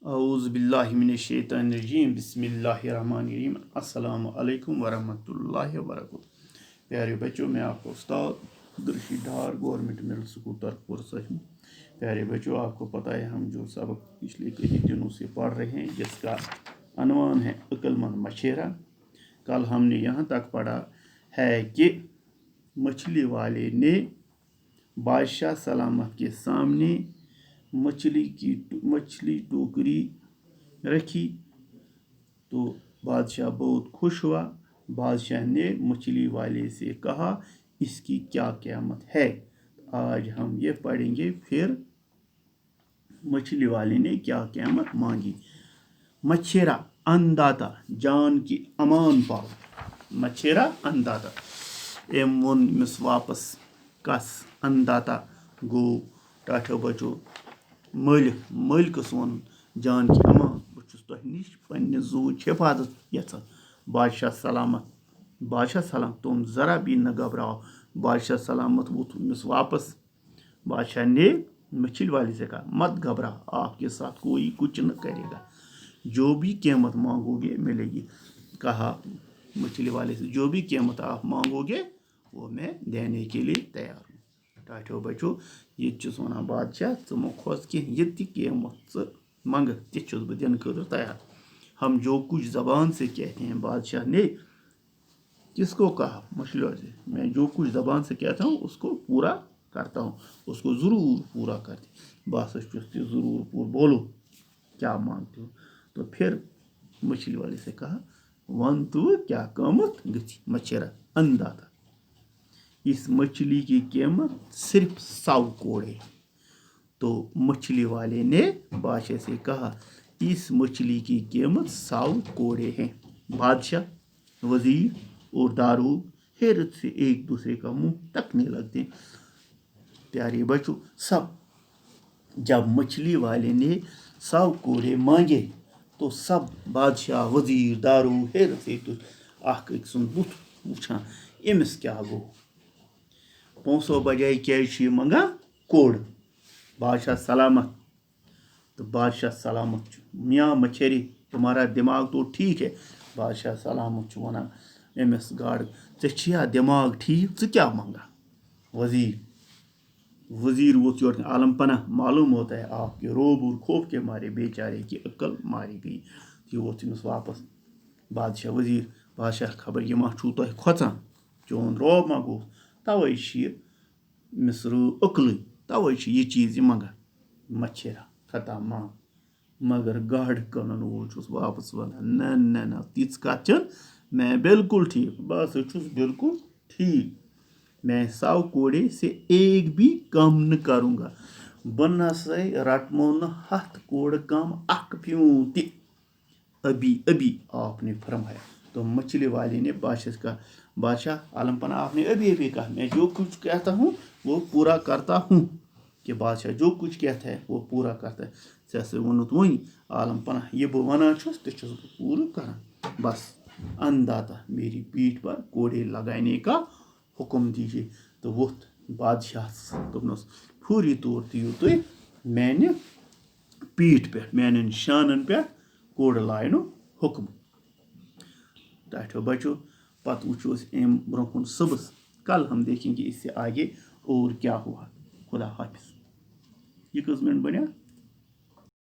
औज़ुबिल्लाहिमिनश्शैतानिर्रजीम बिस्मिल्लाहिर्रहमानिर्रहीम अस्सलामु अलैकुम वरहमतुल्लाहि वबरकातुहू। प्यारे बच्चों, मैं आपका उस्ताद अब्दुल डार गवर्नमेंट मिडिल स्कूल तरकपुर से हूँ। प्यारे बच्चों, आपको पता है हम जो सबक पिछले कई दिनों से पढ़ रहे हैं जिसका अनवान है अक्लमंद मछेरा। कल हमने यहाँ तक पढ़ा है कि मछली वाले ने बादशाह सलामत के सामने मछली टोकरी रखी तो बादशाह बहुत खुश हुआ। बादशाह ने मछली वाले से कहा, इसकी क्या कीमत है। आज हम ये पढ़ेंगे फिर मछली वाले ने क्या कीमत मांगी। मछेरा अंदाता जान की अमान पाओ। मछेरा अंदाता एम वोन अमिस वापस कस अंदाता गो टाठो बचो मालिकस वोन जान की अमान बस तुह नश पन्ने जूच हिफाजत यचान। बादशाह सलामत तुम ज़रा भी न घबराओ। बादशाह सलामत वो अमिस वापस। बादशाह ने मछली वाले से कहा, मत घबरा, आपके साथ कोई कुछ न करेगा, जो भी कीमत मांगोगे मिलेगी। कहा मछली वाले से, जो भी कीमत आप मांगोगे वो मैं देने के लिए तैयार हूँ। टाठो बचो ये वन बादशाह च मो खोज कह ये कीमत मंग तुस बह दिन खतर तैयार। हम जो कुछ ज़बान से कहते हैं, बादशाह ने किसको कहा, मछली वाले से, मैं जो कुछ ज़बान से कहता हूँ उसको पूरा करता हूँ, उसको ज़रूर पूरा करते। बस ज़रूर पूरा बोलो क्या मांगते हो। तो फिर मछली वाले से कहा, वन तो क्या कीमत गई। मछेरा अंदाता, इस मछली की कीमत सिर्फ 100 कोड़े। तो मछली वाले ने बादशाह से कहा, इस मछली की कीमत 100 कोड़े हैं। बादशाह, वजीर और दारूद हैरत से एक दूसरे का मुंह तकने लगते। प्यारे बच्चों, सब जब मछली वाले ने 100 कोड़े मांगे तो सब बादशाह, वजीर, दारूद हैरत से अख सुन बुत वुछान, अमिस क्या गो, पोसों बजाय क्या मंगा कोड़। बादशाह सलामत। तो बादशाह सलामत, मियाँ मछेरी तुम्हारा दिमाग तो ठीक है। बादशाह सलामत वन अमिस गाड़, या दिमाग ठीक, क्या मंगा। वजीर वो योर आलम पना, मालूम होता है आपके रोब और खौफ के मारे बेचारे की अक्ल मारी गई। ये वो अमिस वापस। बादशाह वजीर, बादशाह खबर ये मा छू तुह खोचान, चोन रोब मा गो, तवे अमिस अक्ल, तवे ये चीज़ मंगा। मछेरा खता मां, मगर गाड़ कन वोल वापस वन, न न तीस कत, मैं बिल्कुल ठीक, बस बिल्कुल ठीक, मैं 100 कोड़े से एक भी कम न करूँगा। बह नसै रटमो न 100 कोड़ कम अख प्यूं ति, अभी आपने फरमाया। तो मछली वाले ने बादशाह से कहा, बादशाह आलम पना आपने अभी कहा, मैं जो कुछ कहता हूँ वो पूरा करता हूँ। कि बादशाह जो कुछ कहता है वो पूरा करता है। जैसे वोनुत वही आलम पना, ये बह वन पूरा कर। बस अंदाता मेरी पीठ पर कोड़े लगाने का हुक्म दीजिए। तो वोत बादशाह दोपनस, फूरी तौर दियो तुम मैंने पीठ पे, मैंने शानन पे कोड़ लायनो हुक्म। टाठो बचो, पत वो अम ब्रोह सुबह। कल हम देखेंगे इससे आगे और क्या हुआ। खुदा हाफिज। ये कस मिनट बना।